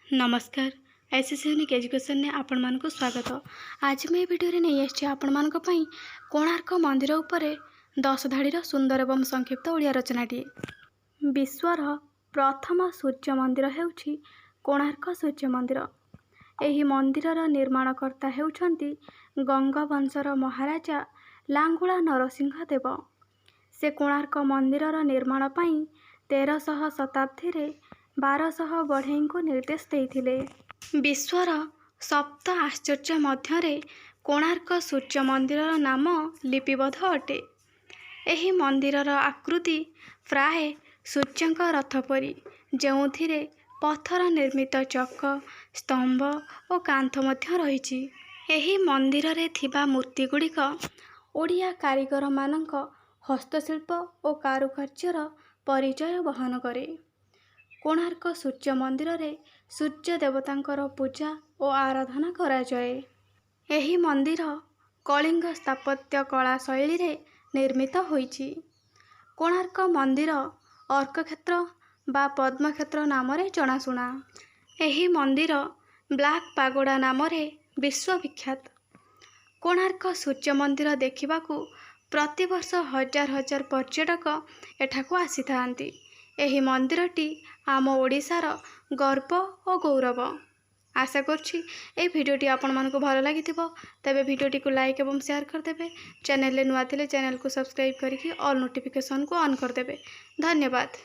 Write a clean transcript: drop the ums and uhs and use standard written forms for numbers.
नमस्कार SS unique education ने आपण मानक स्वागत। आज मैं वीडियो नहीं आसी आपण मानक पई कोणार्क मंदिर उपरे 10 धाड़ीर सुंदर एवं संक्षिप्त ओडिया रचनाटी। विश्वर प्रथम सूर्य मंदिर हेउछि कोणार्क सूर्य मंदिर। एही मंदिरर निर्माणकर्ता हेउछंती गंगवंशर महाराजा लांगुला नरसिंह देव। से कोणार्क मंदिरर निर्माण पई 1300 शताब्दी रे 1200 बढ़ई को निर्देश देइथिले। विश्वर सप्त आश्चर्य मध्यरे कोणार्क सूर्य मंदिरर नाम लिपिबद्ध अटे। एही मंदिरर आकृति प्राय सूर्यंक रथ परी, जेउथिरे पत्थर निर्मित चक, स्तंभ और कांथ मध्य रहिछि। एही मंदिर रे थिबा मूर्ति गुड़िक ओडिया कारीगर मानक हस्तशिल्प और कारुकार्यर परिचय बहन करे। कोणार्क सूर्य मंदिर रे सूर्य देवतांकर पूजा और आराधना करा जाए। एही मंदिर कलिंग स्थापत्य कला शैली रे निर्मित होईछि। कोणार्क मंदिर अर्कक्षेत्र बा पद्मक्षेत्र नाम रे जनाशुना। एही मंदिर ब्लैक पागोडा नाम रे विश्वविख्यात। कोणार्क सूर्य मंदिर देखिबाकू प्रतिवर्ष हजार हजार पर्यटक एठाकू आसीथांती। एही मंदिरटी आम ओडिशार गर्व और गौरव। आशा करछि ए भिडियोटी आपण मानको भल लागिथिबो। तबे भिडियोटी को लाइक एवं शेयर कर देबे। चैनल ले नुआ थिले चैनल को सब्सक्राइब करिकि ऑल नोटिफिकेशन को ऑन कर देबे। धन्यवाद।